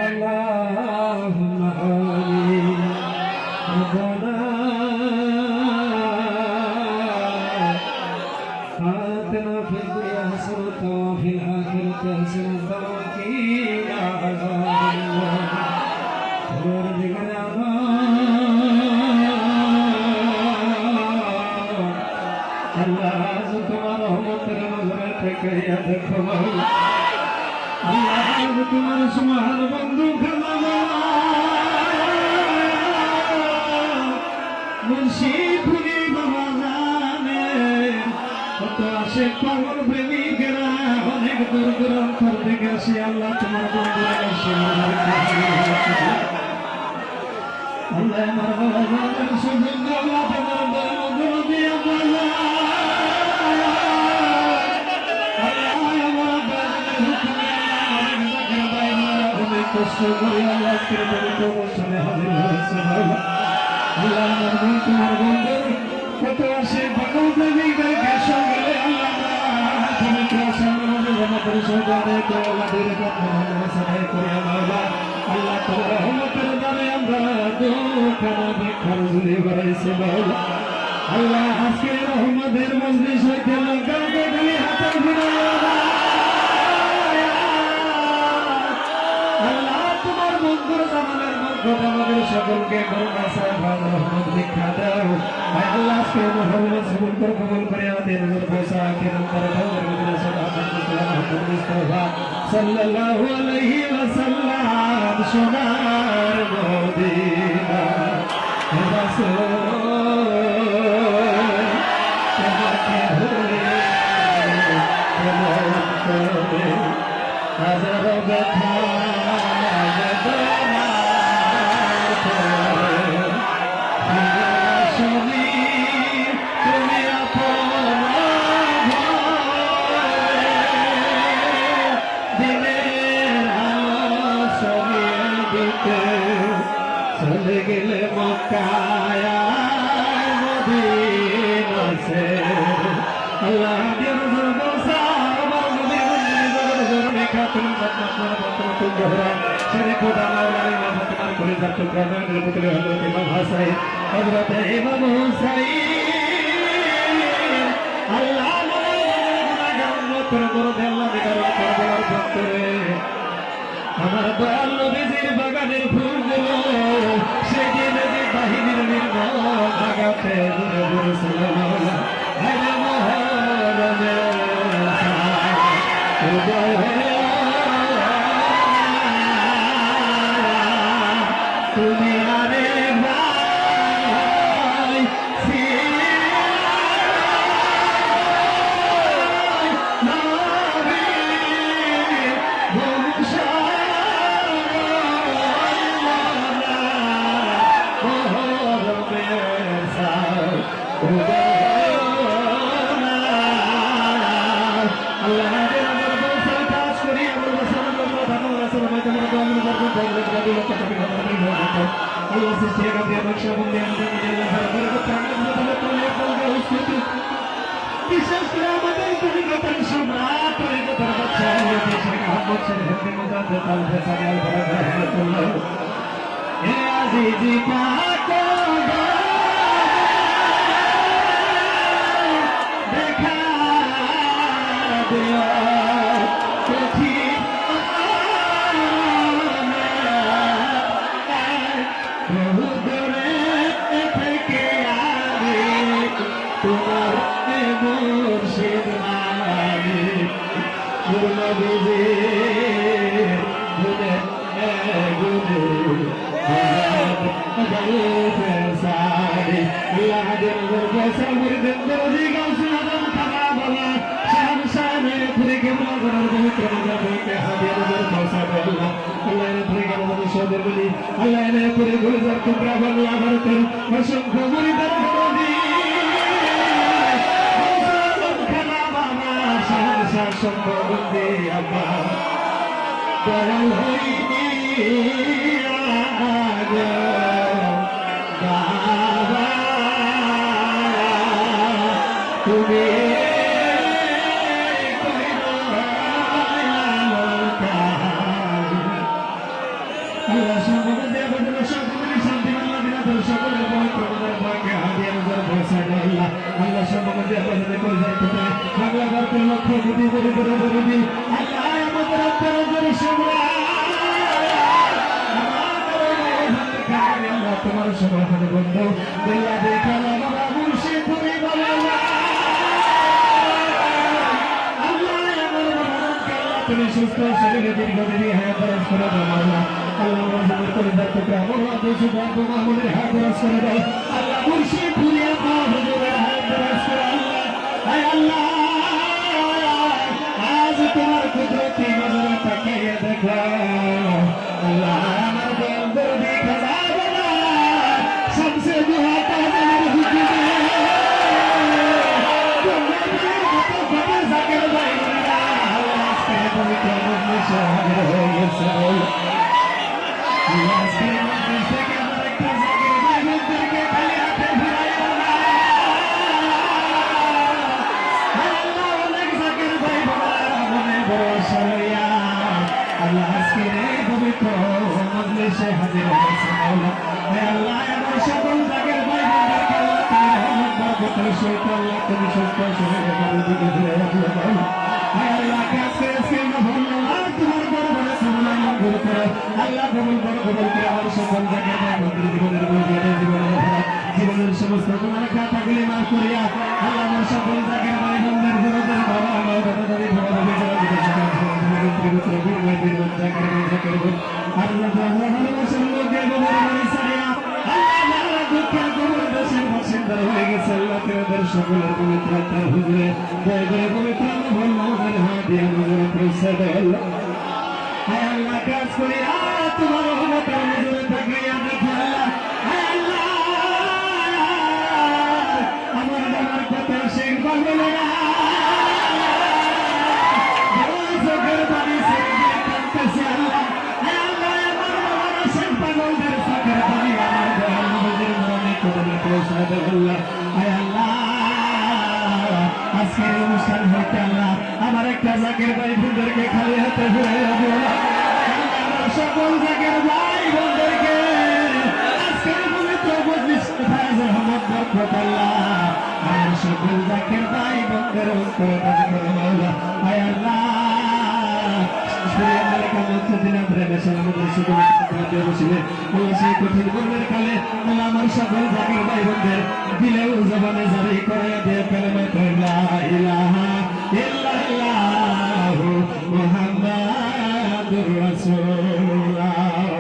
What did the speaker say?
اللهم آمين ربنا آتنا في الدنيا حسنة وفي الآخرة حسنة وقنا عذاب النار وارزقنا الله তোমার রহমতের নজরে থেকে দেখো আল্লাহ তোমার সুবহান বন্ধু খালা মুর্শিদ ফুরি বাবা জানে কত আসে পাগল প্রেমিকেরা অনেক দূর দূরান্ত থেকে আসে আল্লাহ তোমার বন্ধুরা আসে আল্লাহ আমার বাবা জানের সুযোগ আল্লাহ তোমার বন্ধু দিয়ে বলা কষ্ট করে আল্লাহকে পবিত্র বর্ষণে হাজির হয়েছে আল্লাহ আমার মন তোমার বন্ধু কত আসে পাগল প্রেমিকদেরকে সঙ্গে আল্লাহ পবিত্র সামনে জমা করে সৌদানে দোলাদের সাহায্য করে আল্লাহ আল্লাহ তোমার রহমতের দ্বারে আমরা দুখানা ভিক্ষার ঝুলি বাড়াইছি আল্লাহ আজকে রহমতের মজলিস হইতে লোককে খালি হাতে ঘুরে আমাদের সকলকে করুণা সাহায্য রহমত দীক্ষা দাও আল্লাহ আজকে মুহাম্মদ কবুল করে আমাদের নজর পয়সা কেরাম করে দাও মুহাম্মদ মুস্তাফা সাল্লাল্লাহু আলাইহি ওয়াসাল্লাম সোনার মদিনা রাসূল তোমাকে ভুলে হাজারো ব্যথা চলে গেলে মক্কায় মদিনা সে আল্লাহ দিন বসা আমার মদিনা খাতুন খাতুন জোহরা সেরে খোদা মাওলানা ইমাম তোমার করে যাচ্ছে গ্রামের পুত্র হযরত ইমাম হাসান হযরত ইমাম হুসাইন আল্লাহ গুনাহগার করে আল্লাহ বিকার করবার ভক্তরে আমার দয়াল নবীজির বাগানের ফুলগুলো সেদিন যে বাহিনীর নির্মল আগাতে দূরে দূরে চলে আরে মহরমে তুমি আরে ভাই বিশেষ করে আমাদের পরিবর্তন সম্রাট পরিবর্তন আজিজি দেখা তোমার মুর্শিদ মালিক গুণবিজে গুণে গুণে সারি লাহাদের বসা মুরিদের দরজি গাউসুল আজম খানা বাবা শান শানে পুরে কে বলার পবিত্র মজা হাদিয়া নজর বসা আল্লাহ আল্লাহ নে পুরে কে বলার সদর বলি আল্লাহ নে পুরে গুলজার টুকরা বাংলা ভারতের অসংখ্য মুরিদের দরজি সম্পর্কে আবার দয়াল হইনি বাবা তুমি করে করে করে দিই আল্লাহ আমাদের আপনারা জোরে সময় আল্লাহ তোমার সময় হাতে বন্ধ দয়া দেখা আমরা মুর্শিদ তুমি বলো আল্লাহ আমার তুমি সুস্থ শরীরে দীর্ঘদিনই হায়াত দরাজ করে দাও আল্লাহ আল্লাহ আমাদের করে দাও তোকে আমার আদেশ বাবু মামুনের হায়াত দরাজ করে দাও আল্লাহ মুর্শিদ পুরিয়া মা হুজুরের হায়াত দরাজ করে আল্লাহ আয় আল্লাহ আজ তোমার কুদরতি নজরে তাকিয়ে দেখো আল্লাহ আমার বন্ধুর দেখা যাবে না সবসে দুহাত আমার হুজুরে জাকের ভাই পবিত্র মজলিসে হাজির হয়ে গেছে আজকে মজলিস থেকে আমার একটা জাকের ভাই বোনদেরকে খালি হাতে ফিরাই আল্লাহ অনেক জাকের ভাই বোনেরা মনে ভরসা লইয়া আল্লাহ আজকে পবিত্র মজলিসে হাজির হয়েছে আল্লাহ আমার সকল জাকের ভাই বোনদেরকে আল্লাহ তুমি রহমত বরকতের সহিত আল্লাহ তুমি সুস্থ শরীরে বাড়ির দিকে ফিরে রাখো আল্লাহ কাছে ধন্যবাদ তোমার দরবারে সামনে মঞ্জুর করো আল্লাহ কবুল করো কবুল করে আমার সকল জায়গায় মন্দির জীবনের জীবনের সমস্ত তোমার খাতাগুলি মাফ করিয়া আল্লাহ আমার সকল জায়গায় ভাই বোনদের জীবনের বাবা মা দাদা দাদি বাবা দাদি যারা বিদেশে আল্লাহ ভালোবাসার লোকের গোবর সারিয়া আল্লাহ দুঃখের গোবর দেশের বাসিন্দার হয়ে গেছে আল্লাহ তোমাদের সকলের পবিত্রতার হুজুরে দয়া করে পবিত্র ভুল আমাদের হাত দিয়ে হুজুরে পৌঁছে দেয় আল্লাহ হায় আল্লাহ কাজ করি তোমার রহমতের হুজুরে তাকিয়ে দেখো আল্লাহ আমার বাবার কথা শেখ বলবে না চোখের বাড়ি ছেড়ে কাঁদতেছে আল্লাহ আল্লাহ আমার বাবার শেখ পাগলদের চোখের বাড়ি আমার দয়াল নবীর মনে কদমে পৌঁছে দেয় আল্লাহ হায় আল্লাহ আজকের অনুষ্ঠান হইতে আল্লাহ আমার একটা জাকের ভাই বোনদেরকে খালি হাতে ফিরে যাবো আমার সকল জাকের ভাই বোনদেরকে আজকের পবিত্র মজলিস ফায়জুর রহমত বরকত আল্লাহ আমার সকল জাকের ভাই বোনদের করে দান করো আল্লাহ হায় আল্লাহ আমার সকল জাকের ভাই বোনদের দিলেও জবানে জারি করে দিয়ে কালেমা কইলা ইলাহা ইল্লাল্লাহু মুহাম্মাদুর রাসূল